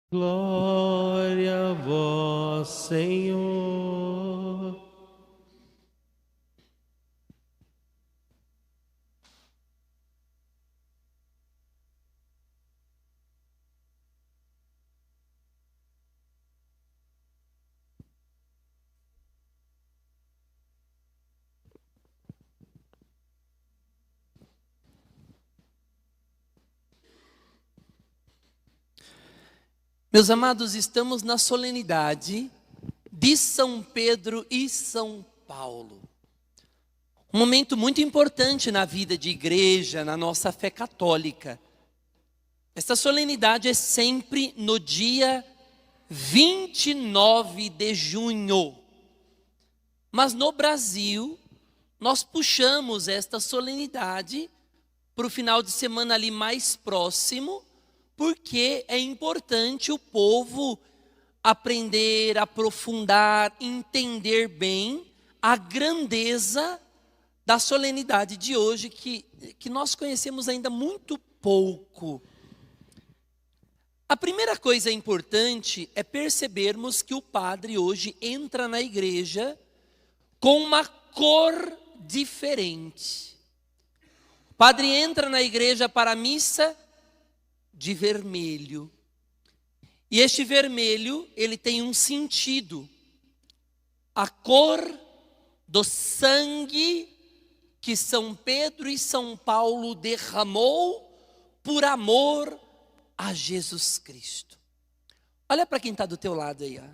Glória a vós, Senhor. Meus amados, estamos na solenidade de São Pedro e São Paulo. Um momento muito importante na vida de igreja, na nossa fé católica. Esta solenidade é sempre no dia 29 de junho. Mas no Brasil, nós puxamos esta solenidade para o final de semana ali mais próximo, porque é importante o povo aprender, aprofundar, entender bem a grandeza da solenidade de hoje, que nós conhecemos ainda muito pouco. A primeira coisa importante é percebermos que o padre hoje entra na igreja com uma cor diferente. O padre entra na igreja para a missa de vermelho. E este vermelho, ele tem um sentido. A cor do sangue que São Pedro e São Paulo derramou por amor a Jesus Cristo. Olha para quem está do teu lado aí, ó.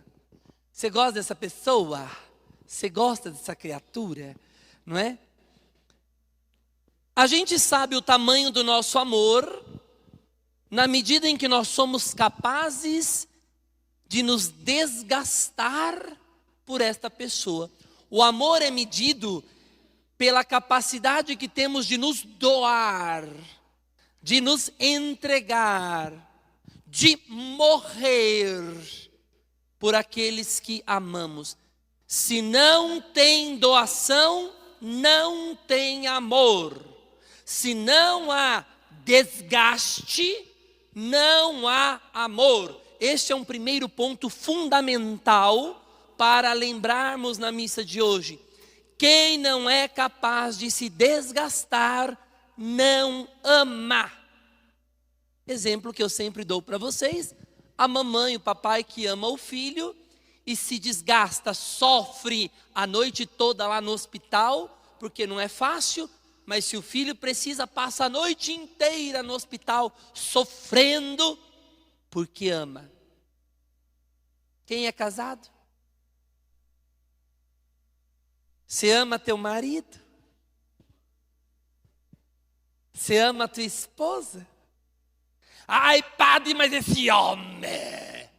Você gosta dessa pessoa? Você gosta dessa criatura? Não é? A gente sabe o tamanho do nosso amor na medida em que nós somos capazes de nos desgastar por esta pessoa. O amor é medido pela capacidade que temos de nos doar, de nos entregar, de morrer por aqueles que amamos. Se não tem doação, não tem amor. Se não há desgaste, não há amor. Este é um primeiro ponto fundamental para lembrarmos na missa de hoje. Quem não é capaz de se desgastar, não ama. Exemplo que eu sempre dou para vocês: a mamãe, o papai que ama o filho e se desgasta, sofre a noite toda lá no hospital, porque não é fácil. Mas se o filho precisa, passa a noite inteira no hospital sofrendo porque ama. Quem é casado? Você ama teu marido? Você ama tua esposa? Ai, padre, mas esse homem!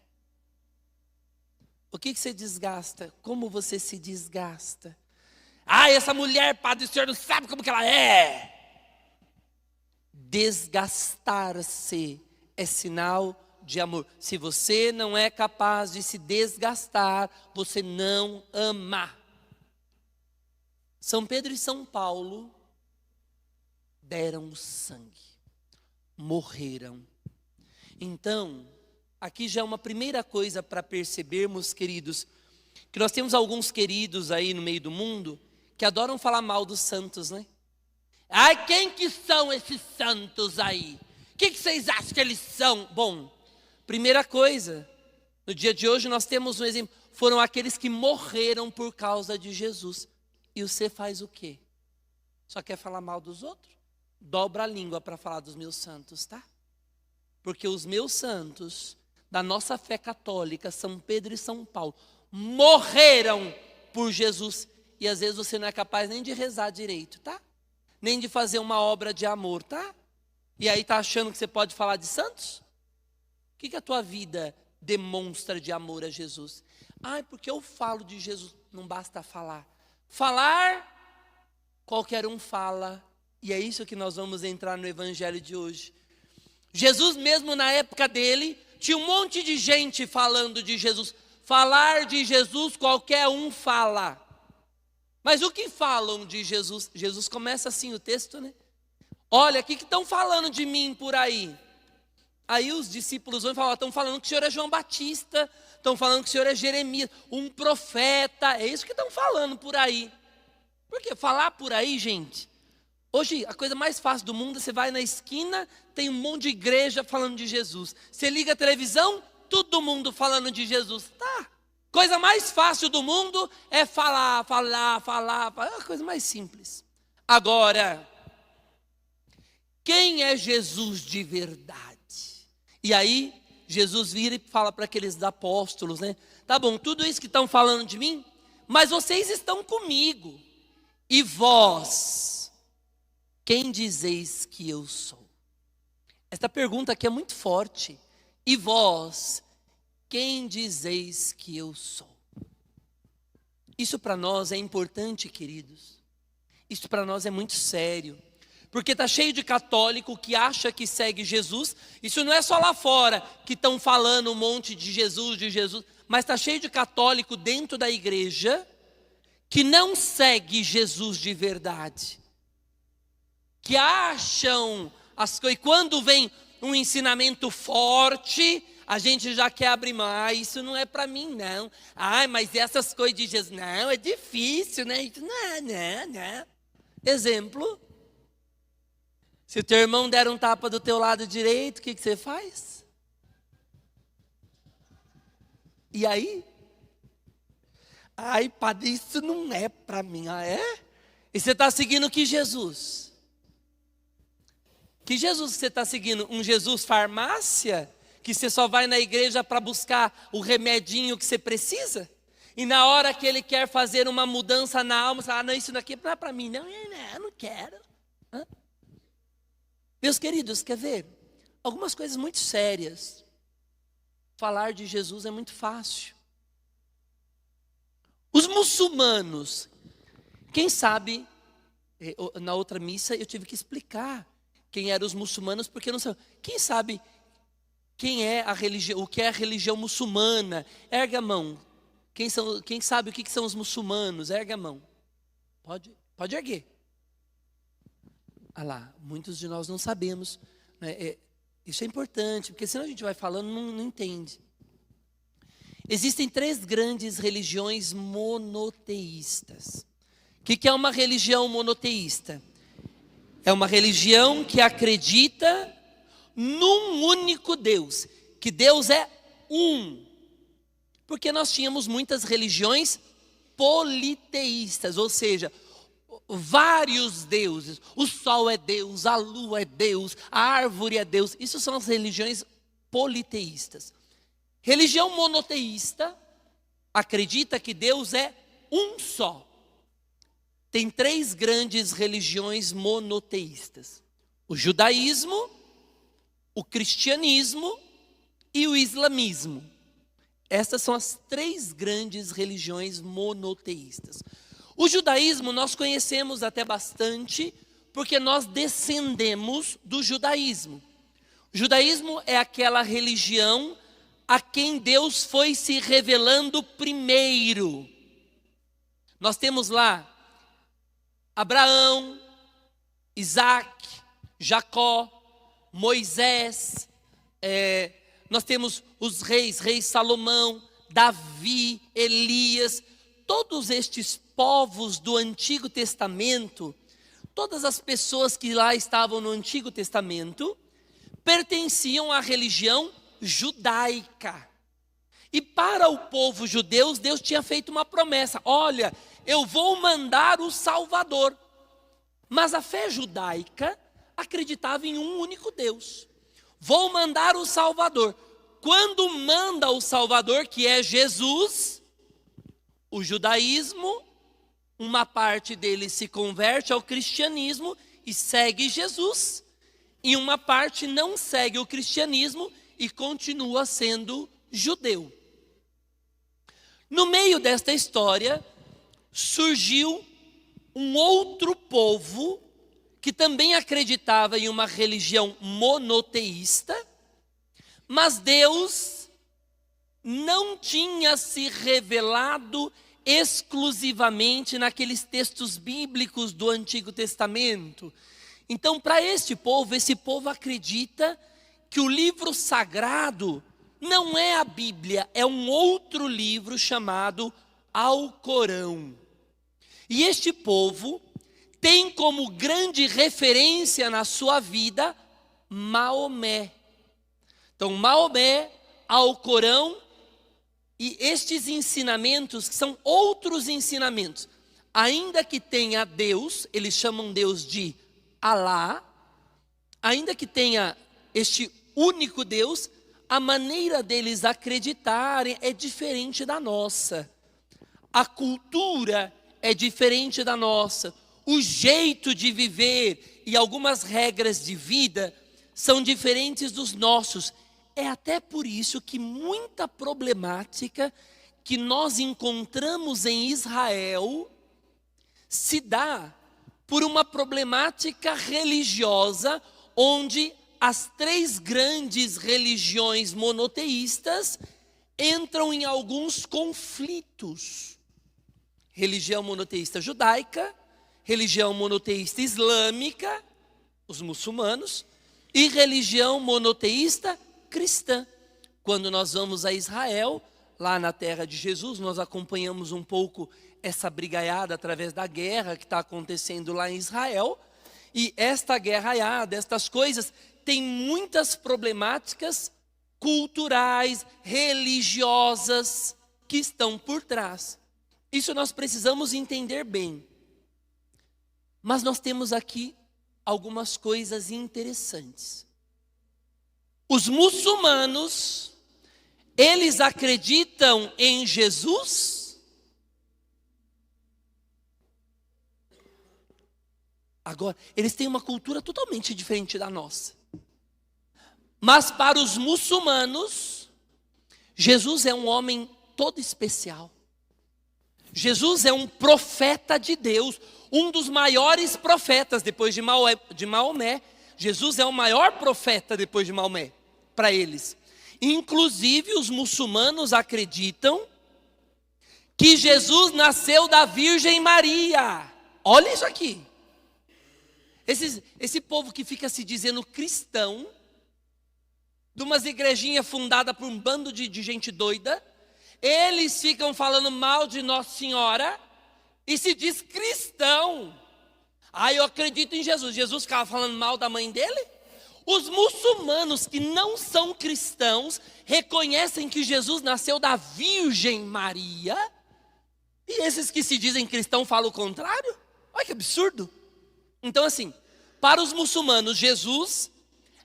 O que você desgasta? Como você se desgasta? Ah, essa mulher, padre, o senhor não sabe como que ela é. Desgastar-se é sinal de amor. Se você não é capaz de se desgastar, você não ama. São Pedro e São Paulo deram o sangue, morreram. Então, aqui já é uma primeira coisa para percebermos, queridos, que nós temos alguns queridos aí no meio do mundo que adoram falar mal dos santos, né? Ai, quem que são esses santos aí? O que vocês acham que eles são? Bom, primeira coisa, no dia de hoje nós temos um exemplo. Foram aqueles que morreram por causa de Jesus. E você faz o quê? Só quer falar mal dos outros? Dobra a língua para falar dos meus santos, tá? Porque os meus santos, da nossa fé católica, São Pedro e São Paulo, morreram por Jesus. E às vezes você não é capaz nem de rezar direito, tá? Nem de fazer uma obra de amor, tá? E aí tá achando que você pode falar de santos? O que a tua vida demonstra de amor a Jesus? Ai, porque eu falo de Jesus. Não basta falar. Falar, qualquer um fala. E é isso que nós vamos entrar no evangelho de hoje. Jesus mesmo na época dele, tinha um monte de gente falando de Jesus. Falar de Jesus, qualquer um fala. Mas o que falam de Jesus? Jesus começa assim o texto, né? Olha, o que estão falando de mim por aí? Aí os discípulos vão falar, estão falando que o senhor é João Batista, estão falando que o senhor é Jeremias, um profeta, é isso que estão falando por aí. Por quê? Falar por aí, gente, hoje a coisa mais fácil do mundo, você vai na esquina, tem um monte de igreja falando de Jesus. Você liga a televisão, todo mundo falando de Jesus. Tá. Coisa mais fácil do mundo é falar, é a coisa mais simples. Agora, quem é Jesus de verdade? E aí, Jesus vira e fala para aqueles apóstolos, né? Tá bom, tudo isso que estão falando de mim, mas vocês estão comigo. E vós, quem dizeis que eu sou? Esta pergunta aqui é muito forte. E vós, quem dizeis que eu sou? Isso para nós é importante, queridos. Isso para nós é muito sério. Porque está cheio de católico que acha que segue Jesus. Isso não é só lá fora que estão falando um monte de Jesus, mas está cheio de católico dentro da igreja que não segue Jesus de verdade. Que acham as coisas. E quando vem um ensinamento forte, a gente já quer abrir mão. Isso não é para mim, não. Mas essas coisas de Jesus, não, é difícil, né? Isso, não. Exemplo. Se o teu irmão der um tapa do teu lado direito, o que você faz? E aí? Padre, isso não é para mim. É? E você está seguindo que Jesus? Que Jesus você está seguindo? Um Jesus farmácia? Que você só vai na igreja para buscar o remedinho que você precisa? E na hora que ele quer fazer uma mudança na alma, você fala, não, isso daqui não é para mim. Não, não quero. Meus queridos, quer ver? Algumas coisas muito sérias. Falar de Jesus é muito fácil. Os muçulmanos, quem sabe, na outra missa eu tive que explicar quem eram os muçulmanos, porque não sei. Quem sabe quem é a religião, o que é a religião muçulmana? Erga a mão. Quem sabe o que são os muçulmanos? Erga a mão. Pode erguer. Lá, muitos de nós não sabemos, né? Isso é importante, porque senão a gente vai falando e não entende. Existem 3 grandes religiões monoteístas. O que é uma religião monoteísta? É uma religião que acredita num único Deus, que Deus é um. Porque nós tínhamos muitas religiões politeístas, ou seja, vários deuses. O sol é Deus, a lua é Deus, a árvore é Deus. Isso são as religiões politeístas. Religião monoteísta acredita que Deus é um só. Tem 3 grandes religiões monoteístas: o judaísmo, o cristianismo e o islamismo. Essas são as 3 grandes religiões monoteístas. O judaísmo nós conhecemos até bastante, porque nós descendemos do judaísmo. O judaísmo é aquela religião a quem Deus foi se revelando primeiro. Nós temos lá Abraão, Isaac, Jacó, Moisés, nós temos os reis Salomão, Davi, Elias, todos estes povos do Antigo Testamento, todas as pessoas que lá estavam no Antigo Testamento, pertenciam à religião judaica. E para o povo judeu, Deus tinha feito uma promessa: olha, eu vou mandar o Salvador. Mas a fé judaica acreditava em um único Deus. Vou mandar o Salvador. Quando manda o Salvador, que é Jesus, o judaísmo, uma parte dele se converte ao cristianismo e segue Jesus, e uma parte não segue o cristianismo e continua sendo judeu. No meio desta história, surgiu um outro povo que também acreditava em uma religião monoteísta, mas Deus não tinha se revelado exclusivamente naqueles textos bíblicos do Antigo Testamento. Então, para esse povo acredita que o livro sagrado não é a Bíblia, é um outro livro chamado Alcorão. E este povo tem como grande referência na sua vida Maomé. Então, Maomé, Alcorão e estes ensinamentos, que são outros ensinamentos, ainda que tenha Deus, eles chamam Deus de Alá, ainda que tenha este único Deus, a maneira deles acreditarem é diferente da nossa. A cultura é diferente da nossa. O jeito de viver e algumas regras de vida são diferentes dos nossos. É até por isso que muita problemática que nós encontramos em Israel se dá por uma problemática religiosa, onde as três grandes religiões monoteístas entram em alguns conflitos. Religião monoteísta judaica, religião monoteísta islâmica, os muçulmanos, e religião monoteísta cristã. Quando nós vamos a Israel, lá na terra de Jesus, nós acompanhamos um pouco essa brigaiada através da guerra que está acontecendo lá em Israel. E esta guerraiada, estas coisas, tem muitas problemáticas culturais, religiosas, que estão por trás. Isso nós precisamos entender bem. Mas nós temos aqui algumas coisas interessantes. Os muçulmanos, eles acreditam em Jesus? Agora, eles têm uma cultura totalmente diferente da nossa. Mas para os muçulmanos, Jesus é um homem todo especial. Jesus é um profeta de Deus, um dos maiores profetas depois de Maomé. Jesus é o maior profeta depois de Maomé, para eles. Inclusive, os muçulmanos acreditam que Jesus nasceu da Virgem Maria. Olha isso aqui. Esse povo que fica se dizendo cristão, de umas igrejinhas fundadas por um bando de gente doida, eles ficam falando mal de Nossa Senhora e se diz cristão. Eu acredito em Jesus. Jesus ficava falando mal da mãe dele? Os muçulmanos que não são cristãos reconhecem que Jesus nasceu da Virgem Maria, e esses que se dizem cristão falam o contrário? Olha que absurdo. Então assim, para os muçulmanos, Jesus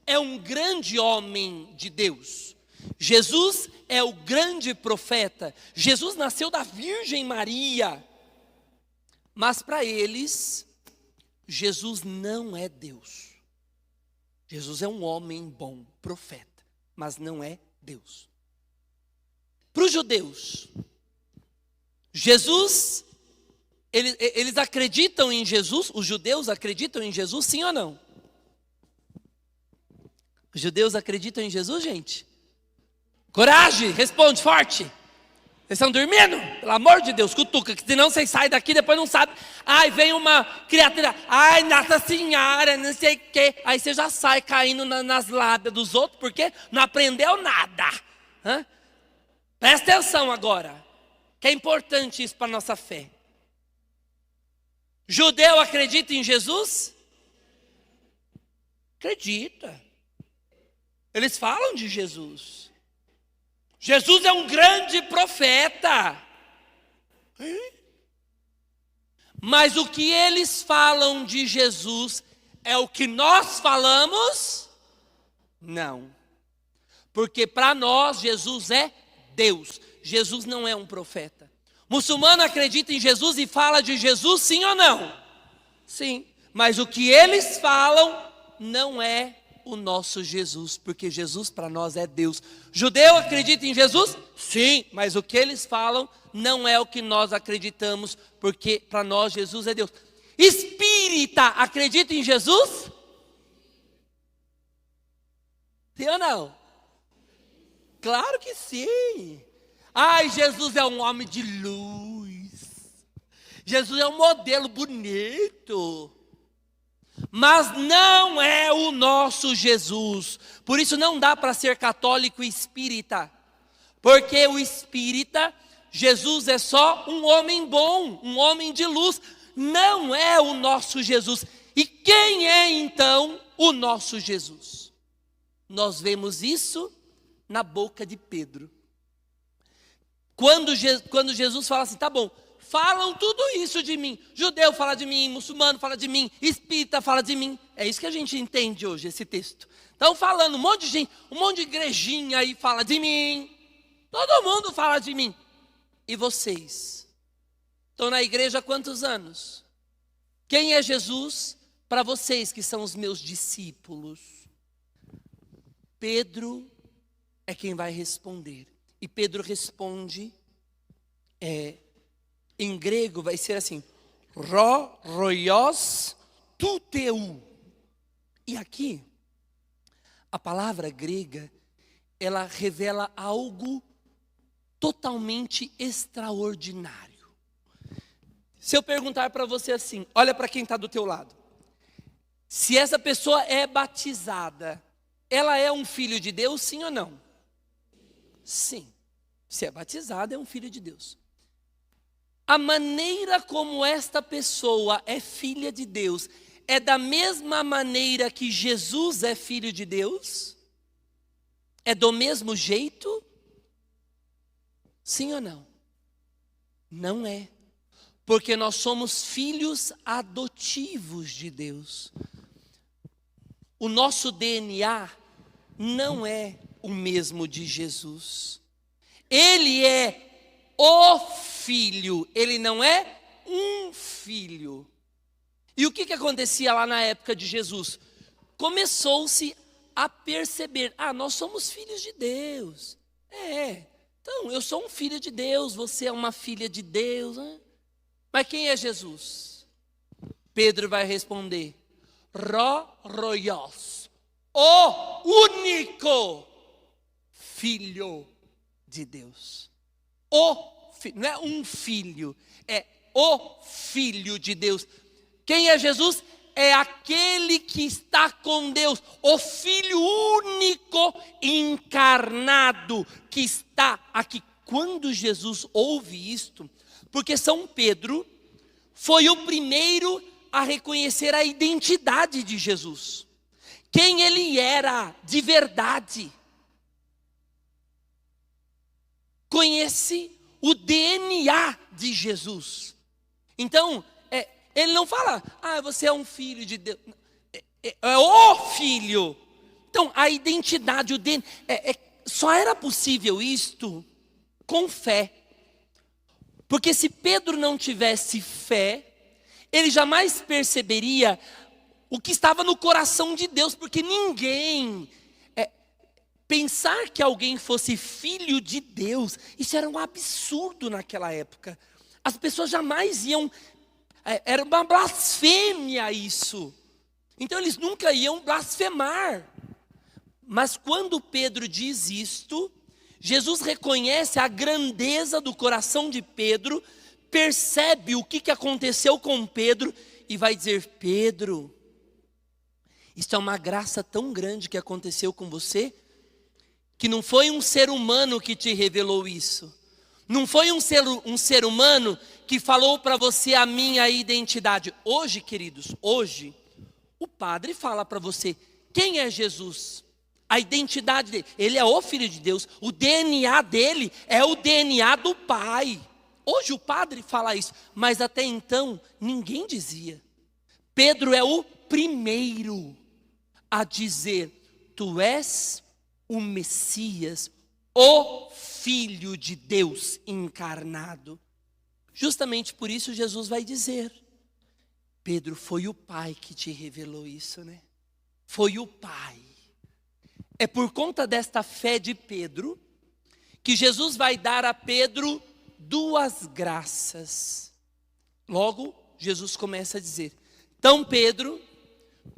é um grande homem de Deus. Jesus é o grande profeta. Jesus nasceu da Virgem Maria. Mas para eles, Jesus não é Deus. Jesus é um homem bom, profeta, mas não é Deus. Para os judeus, Jesus, eles acreditam em Jesus? Os judeus acreditam em Jesus, sim ou não? Os judeus acreditam em Jesus, gente? Coragem, responde forte. Vocês estão dormindo? Pelo amor de Deus, cutuca, que senão vocês saem daqui e depois não sabem. Vem uma criatura, Nossa Senhora, não sei o quê. Aí você já sai caindo nas lábias dos outros, porque não aprendeu nada. Presta atenção agora, que é importante isso para a nossa fé. Judeu acredita em Jesus? Acredita. Eles falam de Jesus. Jesus é um grande profeta. Mas o que eles falam de Jesus é o que nós falamos? Não. Porque para nós Jesus é Deus. Jesus não é um profeta. Muçulmano acredita em Jesus e fala de Jesus, sim ou não? Sim. Mas o que eles falam não é o nosso Jesus, porque Jesus para nós é Deus. Judeu acredita em Jesus? Sim, mas o que eles falam não é o que nós acreditamos, porque para nós Jesus é Deus. Espírita acredita em Jesus? Sim ou não? Claro que sim. Jesus é um homem de luz. Jesus é um modelo bonito. mas não é o nosso Jesus. Por isso não dá para ser católico e espírita, porque o espírita, Jesus é só um homem bom, um homem de luz, não é o nosso Jesus. E quem é então o nosso Jesus? Nós vemos isso na boca de Pedro. Quando Jesus fala assim, tá bom, falam tudo isso de mim. Judeu fala de mim, muçulmano fala de mim, espírita fala de mim. É isso que a gente entende hoje, esse texto. Estão falando, um monte de gente, um monte de igrejinha aí fala de mim. Todo mundo fala de mim. E vocês? Estão na igreja há quantos anos? Quem é Jesus para vocês que são os meus discípulos? Pedro é quem vai responder. E Pedro responde, em grego vai ser assim, roios tuteu. E aqui, a palavra grega, ela revela algo totalmente extraordinário. Se eu perguntar para você assim, olha para quem está do teu lado. Se essa pessoa é batizada, ela é um filho de Deus, sim ou não? Sim. Se é batizada, é um filho de Deus. A maneira como esta pessoa é filha de Deus, é da mesma maneira que Jesus é filho de Deus? É do mesmo jeito? Sim ou não? Não é. Porque nós somos filhos adotivos de Deus. O nosso DNA não é o mesmo de Jesus. Ele é o filho, ele não é um filho. E o que acontecia lá na época de Jesus? Começou-se a perceber, nós somos filhos de Deus. Então eu sou um filho de Deus, você é uma filha de Deus. Mas quem é Jesus? Pedro vai responder, roios, o único Filho de Deus. Não é um filho, é o Filho de Deus. Quem é Jesus? É aquele que está com Deus, o Filho único encarnado que está aqui. Quando Jesus ouve isto, porque São Pedro foi o primeiro a reconhecer a identidade de Jesus, quem ele era de verdade. Conhece o DNA de Jesus. Então, ele não fala, você é um filho de Deus. É o filho. Então, a identidade, o DNA, só era possível isto com fé. Porque se Pedro não tivesse fé, ele jamais perceberia o que estava no coração de Deus, porque ninguém... Pensar que alguém fosse filho de Deus, isso era um absurdo naquela época. As pessoas jamais iam, era uma blasfêmia isso. Então eles nunca iam blasfemar. Mas quando Pedro diz isto, Jesus reconhece a grandeza do coração de Pedro, percebe o que aconteceu com Pedro e vai dizer, Pedro, isso é uma graça tão grande que aconteceu com você, que não foi um ser humano que te revelou isso. Não foi um ser humano que falou para você a minha identidade. Hoje, queridos, hoje, o padre fala para você, quem é Jesus? A identidade dele, ele é o Filho de Deus, o DNA dele é o DNA do Pai. Hoje o padre fala isso, mas até então ninguém dizia. Pedro é o primeiro a dizer, tu és o Messias, o Filho de Deus encarnado. Justamente por isso Jesus vai dizer, Pedro, foi o Pai que te revelou isso, né? Foi o Pai. É por conta desta fé de Pedro, que Jesus vai dar a Pedro duas graças. Logo, Jesus começa a dizer, então Pedro,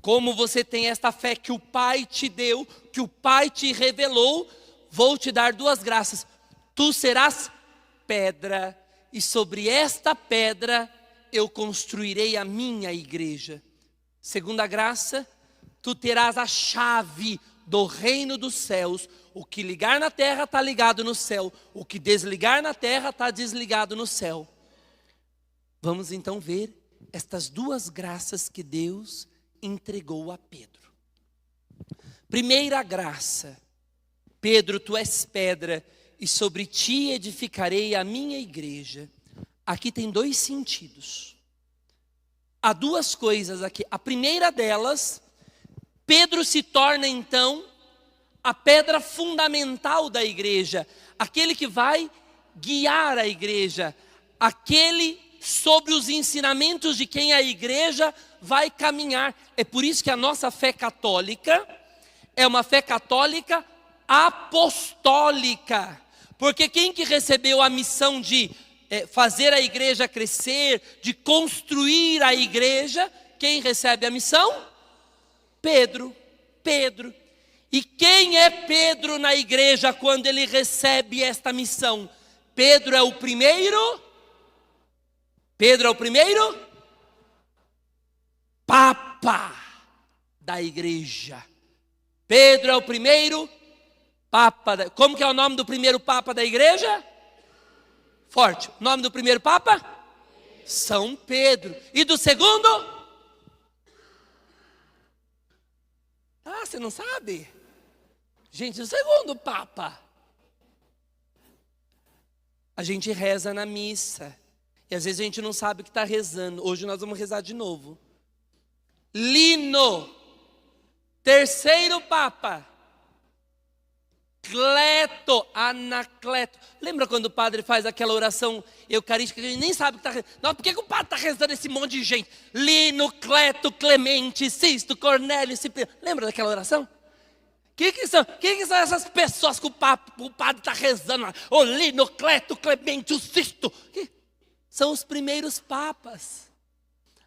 como você tem esta fé que o Pai te deu, que o Pai te revelou, vou te dar duas graças. Tu serás pedra, e sobre esta pedra eu construirei a minha igreja. Segunda graça, tu terás a chave do reino dos céus. O que ligar na terra está ligado no céu. O que desligar na terra está desligado no céu. Vamos então ver estas duas graças que Deus entregou a Pedro. Primeira graça: Pedro, tu és pedra, e sobre ti edificarei a minha igreja. Aqui tem dois sentidos. Há duas coisas aqui. A primeira delas, Pedro se torna então a pedra fundamental da igreja, aquele que vai guiar a igreja, aquele sobre os ensinamentos de quem a igreja vai caminhar. É por isso que a nossa fé católica é uma fé católica apostólica, porque quem que recebeu a missão de fazer a igreja crescer, de construir a igreja, quem recebe a missão? Pedro. E quem é Pedro na igreja quando ele recebe esta missão? Pedro é o primeiro Papa da igreja. Pedro é o primeiro Papa. Como que é o nome do primeiro Papa da igreja? Forte. O nome do primeiro Papa? São Pedro. E do segundo? Ah, você não sabe? Gente, o segundo Papa. A gente reza na missa. E às vezes a gente não sabe o que está rezando. Hoje nós vamos rezar de novo. Lino. Terceiro Papa. Cleto, Anacleto. Lembra quando o padre faz aquela oração eucarística que a gente nem sabe o que está rezando? Não, por que o padre está rezando esse monte de gente? Lino, Cleto, Clemente, Sisto, Cornélio, Cipriano. Lembra daquela oração? Que são essas pessoas que o padre está rezando lá? O Lino, Cleto, Clemente, o Sisto. São os primeiros papas.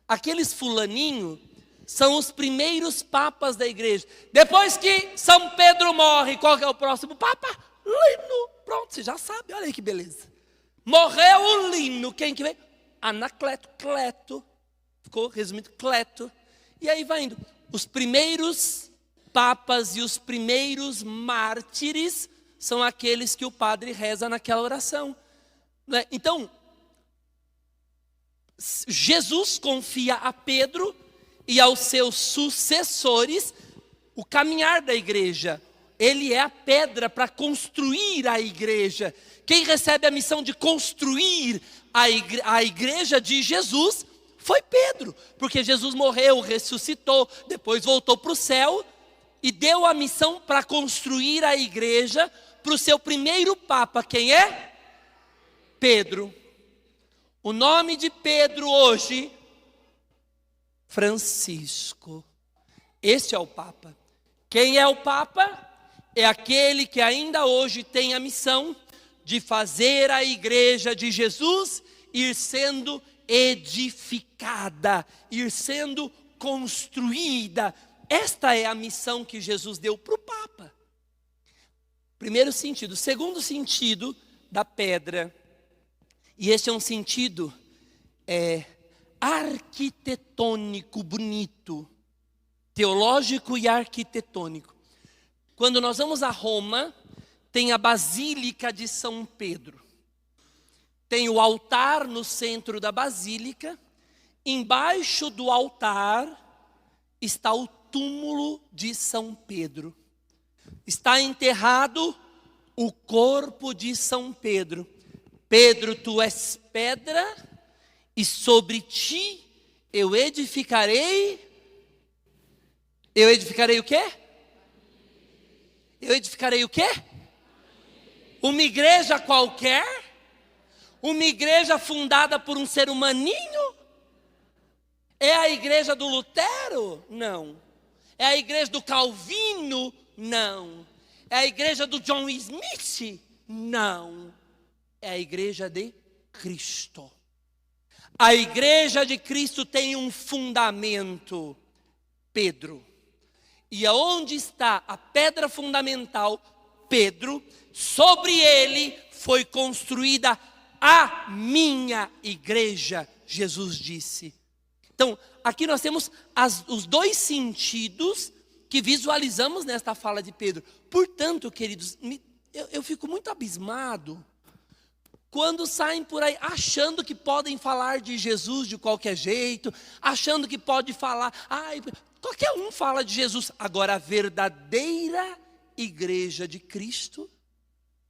Aqueles fulaninhos são os primeiros papas da igreja. Depois que São Pedro morre, qual que é o próximo papa? Lino. Pronto, você já sabe, olha aí que beleza. Morreu o Lino, quem que veio? Anacleto, Cleto. Ficou resumido, Cleto. E aí vai indo. Os primeiros papas e os primeiros mártires são aqueles que o padre reza naquela oração. Então, Jesus confia a Pedro e aos seus sucessores o caminhar da igreja. Ele é a pedra para construir a igreja. Quem recebe a missão de construir a igreja de Jesus foi Pedro, porque Jesus morreu, ressuscitou, depois voltou para o céu e deu a missão para construir a igreja para o seu primeiro papa. Quem é? Pedro. O nome de Pedro hoje, Francisco. Este é o Papa. Quem é o Papa? É aquele que ainda hoje tem a missão de fazer a igreja de Jesus ir sendo edificada, ir sendo construída. Esta é a missão que Jesus deu para o Papa. Primeiro sentido. Segundo sentido da pedra. E este é um sentido arquitetônico, bonito, teológico e arquitetônico. Quando nós vamos a Roma, tem a Basílica de São Pedro. Tem o altar no centro da Basílica. Embaixo do altar está o túmulo de São Pedro. Está enterrado o corpo de São Pedro. Pedro, tu és pedra, e sobre ti eu edificarei o quê? Eu edificarei o quê? Uma igreja qualquer? Uma igreja fundada por um ser humaninho? É a igreja do Lutero? Não. É a igreja do Calvino? Não. É a igreja do John Smith? Não. É a igreja de Cristo. A igreja de Cristo tem um fundamento, Pedro. E aonde está a pedra fundamental, Pedro, sobre ele foi construída a minha igreja, Jesus disse. Então, aqui nós temos os dois sentidos que visualizamos nesta fala de Pedro. Portanto, queridos, eu fico muito abismado quando saem por aí achando que podem falar de Jesus de qualquer jeito, achando que pode falar, qualquer um fala de Jesus. Agora, a verdadeira igreja de Cristo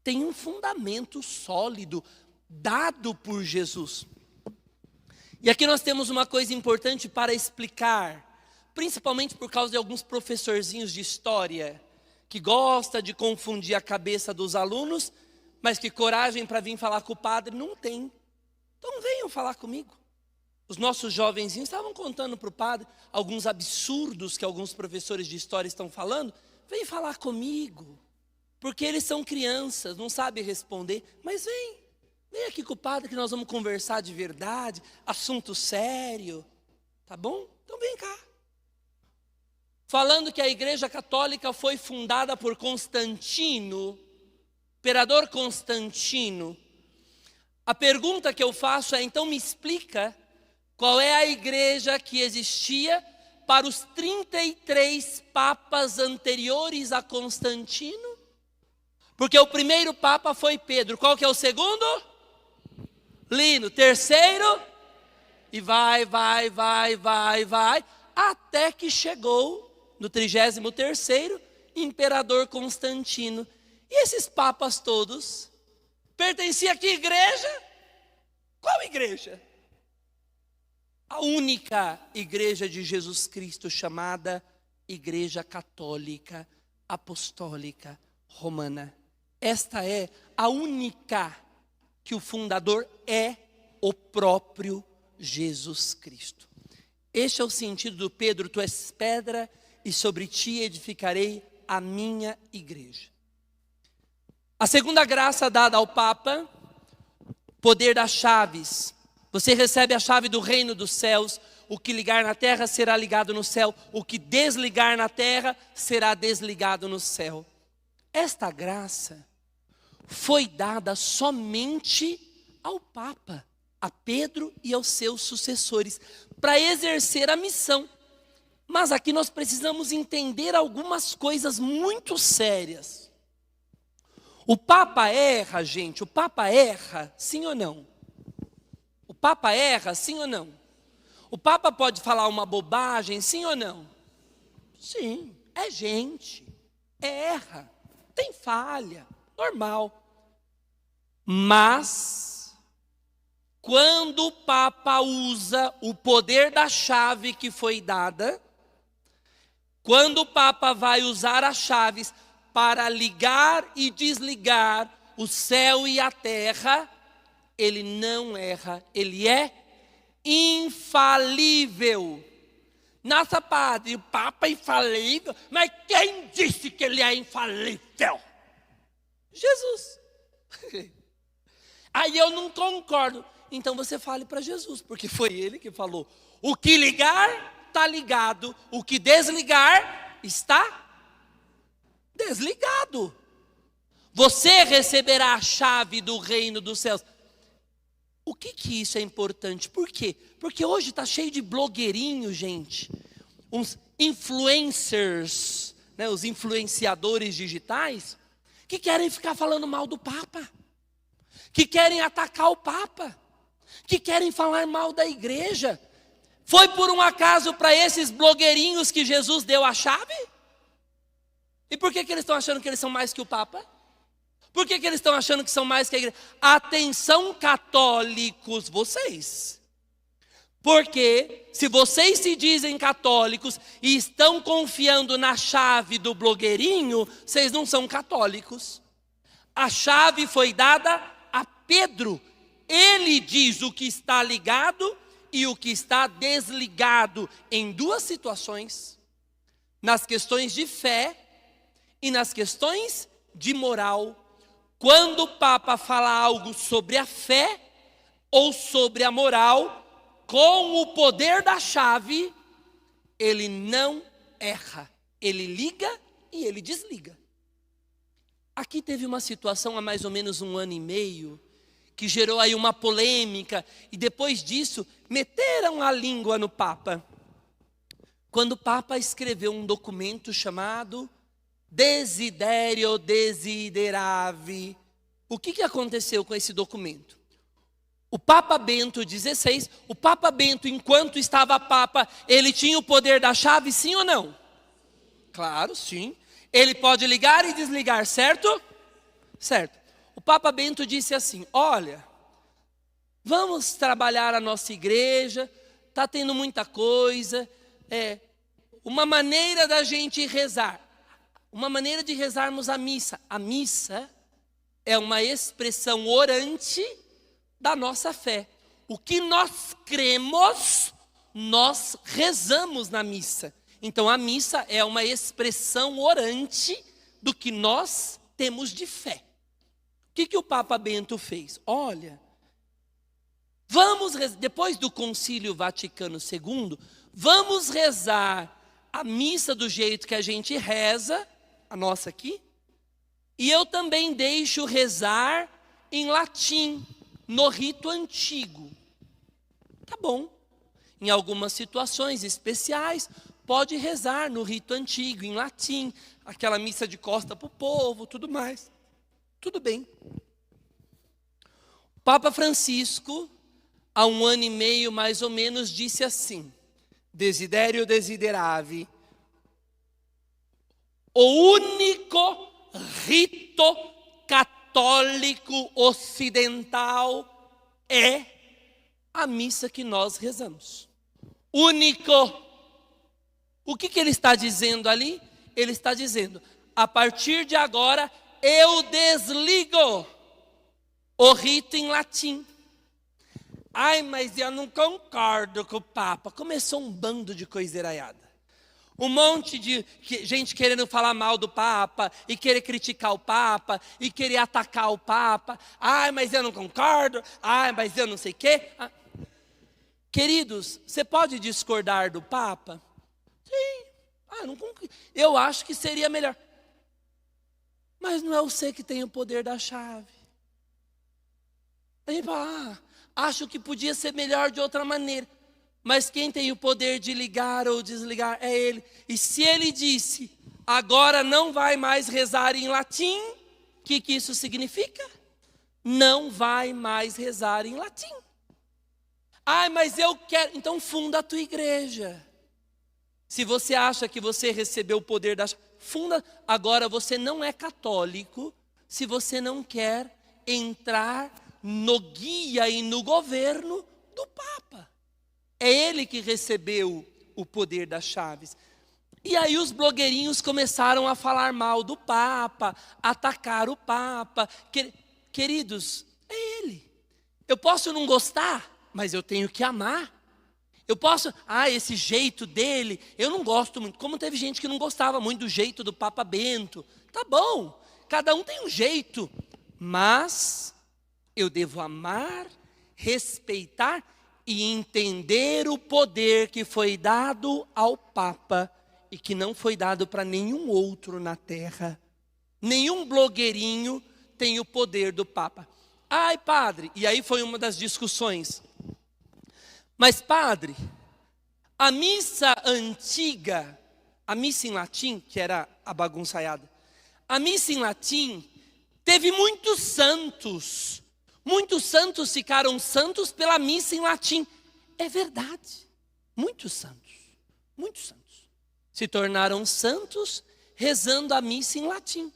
tem um fundamento sólido dado por Jesus. E aqui nós temos uma coisa importante para explicar, principalmente por causa de alguns professorzinhos de história, que gosta de confundir a cabeça dos alunos, mas que coragem para vir falar com o padre não tem. Então venham falar comigo. Os nossos jovenzinhos estavam contando para o padre alguns absurdos que alguns professores de história estão falando. Vem falar comigo, porque eles são crianças, não sabem responder, mas vem aqui com o padre que nós vamos conversar de verdade, assunto sério, tá bom? Então vem cá. Falando que a Igreja Católica foi fundada por Constantino, imperador Constantino, a pergunta que eu faço é, então me explica qual é a igreja que existia para os 33 papas anteriores a Constantino? Porque o primeiro papa foi Pedro, qual que é o segundo? Lino, terceiro, e vai, até que chegou no 33º, imperador Constantino. E esses papas todos pertenciam a que igreja? Qual igreja? A única igreja de Jesus Cristo, chamada Igreja Católica Apostólica Romana. Esta é a única que o fundador é o próprio Jesus Cristo. Este é o sentido do Pedro: tu és pedra e sobre ti edificarei a minha igreja. A segunda graça dada ao Papa, poder das chaves. Você recebe a chave do reino dos céus. O que ligar na terra será ligado no céu. O que desligar na terra será desligado no céu. Esta graça foi dada somente ao Papa, a Pedro e aos seus sucessores, para exercer a missão. Mas aqui nós precisamos entender algumas coisas muito sérias. O Papa erra, gente, o Papa erra, sim ou não? O Papa erra, sim ou não? O Papa pode falar uma bobagem, sim ou não? Sim, é gente, erra, tem falha, normal. Mas, quando o Papa usa o poder da chave que foi dada, quando o Papa vai usar as chaves para ligar e desligar o céu e a terra, ele não erra, ele é infalível. Nossa, padre, o Papa é infalível, mas quem disse que ele é infalível? Jesus. Aí eu não concordo. Então você fale para Jesus, porque foi ele que falou: o que ligar, está ligado, o que desligar, está desligado. Você receberá a chave do reino dos céus. O que isso é importante? Por quê? Porque hoje está cheio de blogueirinhos, gente. Uns influencers, né, os influenciadores digitais, que querem ficar falando mal do Papa, que querem atacar o Papa, que querem falar mal da igreja. Foi por um acaso para esses blogueirinhos que Jesus deu a chave? E por que eles estão achando que eles são mais que o Papa? Por que eles estão achando que são mais que a igreja? Atenção, católicos, vocês. Porque se vocês se dizem católicos e estão confiando na chave do blogueirinho, vocês não são católicos. A chave foi dada a Pedro. Ele diz o que está ligado e o que está desligado em duas situações: nas questões de fé e nas questões de moral. Quando o Papa fala algo sobre a fé ou sobre a moral, com o poder da chave, ele não erra. Ele liga e ele desliga. Aqui teve uma situação há mais ou menos 1 ano e meio, que gerou aí uma polêmica, e depois disso meteram a língua no Papa. Quando o Papa escreveu um documento chamado Desiderio Desideravi. O que aconteceu com esse documento? O Papa Bento XVI, o Papa Bento, enquanto estava Papa, ele tinha o poder da chave, sim ou não? Claro, sim. Ele pode ligar e desligar, certo? Certo. O Papa Bento disse assim: olha, vamos trabalhar a nossa igreja, está tendo muita coisa, uma maneira da gente rezar, uma maneira de rezarmos a missa. A missa é uma expressão orante da nossa fé. O que nós cremos, nós rezamos na missa. Então a missa é uma expressão orante do que nós temos de fé. O que o Papa Bento fez? Olha, depois do Concílio Vaticano II, vamos rezar a missa do jeito que a gente reza, a nossa aqui, e eu também deixo rezar em latim, no rito antigo. Tá bom. Em algumas situações especiais, pode rezar no rito antigo, em latim, aquela missa de costa para o povo, tudo mais. Tudo bem. O Papa Francisco, há 1 ano e meio mais ou menos, disse assim: Desiderio Desideravi. O único rito católico ocidental é a missa que nós rezamos. Único. O que ele está dizendo ali? Ele está dizendo: a partir de agora eu desligo o rito em latim. Ai, mas eu não concordo com o Papa. Começou um bando de coiseiraiada. Um monte de gente querendo falar mal do Papa, e querer criticar o Papa, e querer atacar o Papa. Ai, mas eu não concordo. Ai, mas eu não sei o quê. Queridos, você pode discordar do Papa? Sim. Eu acho que seria melhor. Mas não é você que tem o poder da chave. A gente fala, acho que podia ser melhor de outra maneira. Mas quem tem o poder de ligar ou desligar é Ele. E se Ele disse, agora não vai mais rezar em latim, o que isso significa? Não vai mais rezar em latim. Ai, mas eu quero. Então funda a tua igreja. Se você acha que você recebeu o poder da... Funda. Agora você não é católico se você não quer entrar no guia e no governo do Papa. É ele que recebeu o poder das chaves. E aí os blogueirinhos começaram a falar mal do Papa, atacar o Papa. Queridos, é ele. Eu posso não gostar, mas eu tenho que amar. Eu posso, esse jeito dele, eu não gosto muito. Como teve gente que não gostava muito do jeito do Papa Bento. Tá bom, cada um tem um jeito. Mas eu devo amar, respeitar e entender o poder que foi dado ao Papa e que não foi dado para nenhum outro na terra. Nenhum blogueirinho tem o poder do Papa. Ai, padre, e aí foi uma das discussões. Mas, padre, a missa antiga, a missa em latim, que era a bagunçaiada, a missa em latim teve muitos santos. Muitos santos ficaram santos pela missa em latim. É verdade. Muitos santos se tornaram santos rezando a missa em latim.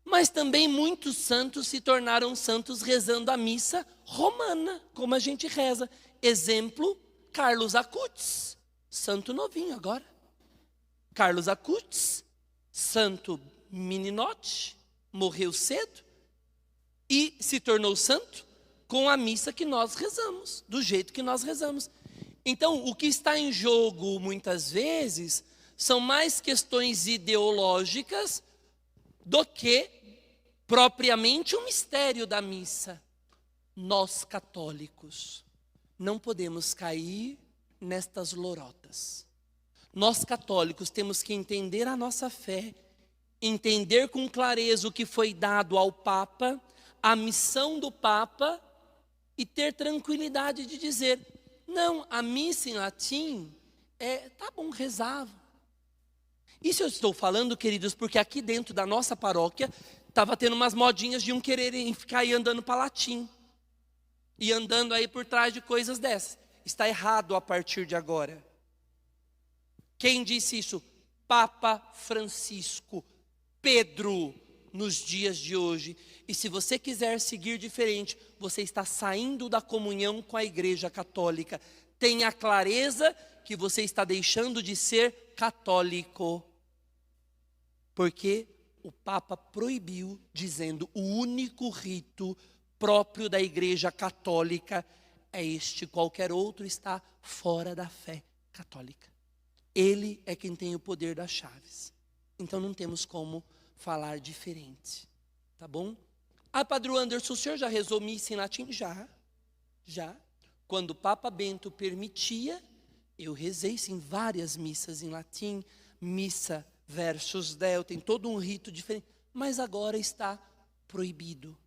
Mas também muitos santos se tornaram santos rezando a missa romana, como a gente reza. Exemplo, Carlos Acutis, santo novinho agora. Carlos Acutis, santo meninote, morreu cedo. E se tornou santo com a missa que nós rezamos, do jeito que nós rezamos. Então, o que está em jogo, muitas vezes, são mais questões ideológicas do que propriamente o mistério da missa. Nós, católicos, não podemos cair nestas lorotas. Nós, católicos, temos que entender a nossa fé, entender com clareza o que foi dado ao Papa, a missão do Papa e ter tranquilidade de dizer, não, a missa em latim, tá bom, rezava. Isso eu estou falando, queridos, porque aqui dentro da nossa paróquia, estava tendo umas modinhas de quererem ficar aí andando para latim. E andando aí por trás de coisas dessas. Está errado a partir de agora. Quem disse isso? Papa Francisco, Pedro, nos dias de hoje. E se você quiser seguir diferente, você está saindo da comunhão com a Igreja Católica. Tenha clareza que você está deixando de ser católico. Porque o Papa proibiu, dizendo, o único rito próprio da Igreja Católica é este. Qualquer outro está fora da fé católica. Ele é quem tem o poder das chaves. Então não temos como falar diferente. Tá bom? Padre Anderson, o senhor já rezou missa em latim? Já. Quando o Papa Bento permitia, eu rezei sim várias missas em latim, missa versus Deo, tem todo um rito diferente, mas agora está proibido.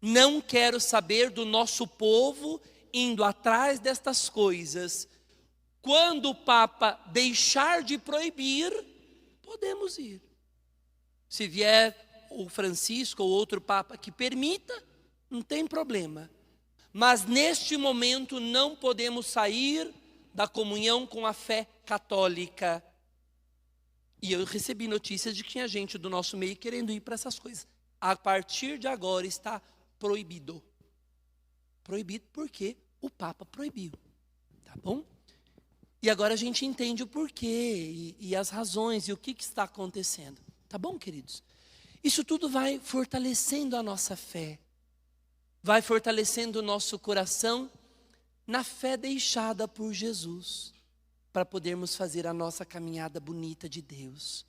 Não quero saber do nosso povo indo atrás destas coisas. Quando o Papa deixar de proibir, podemos ir. Se vier o Francisco ou outro Papa que permita, não tem problema. Mas neste momento não podemos sair da comunhão com a fé católica. E eu recebi notícias de que tinha gente do nosso meio querendo ir para essas coisas. A partir de agora está proibido. Proibido porque o Papa proibiu. Tá bom? E agora a gente entende o porquê e as razões e o que está acontecendo. Tá bom, queridos? Isso tudo vai fortalecendo a nossa fé. Vai fortalecendo o nosso coração na fé deixada por Jesus, para podermos fazer a nossa caminhada bonita de Deus.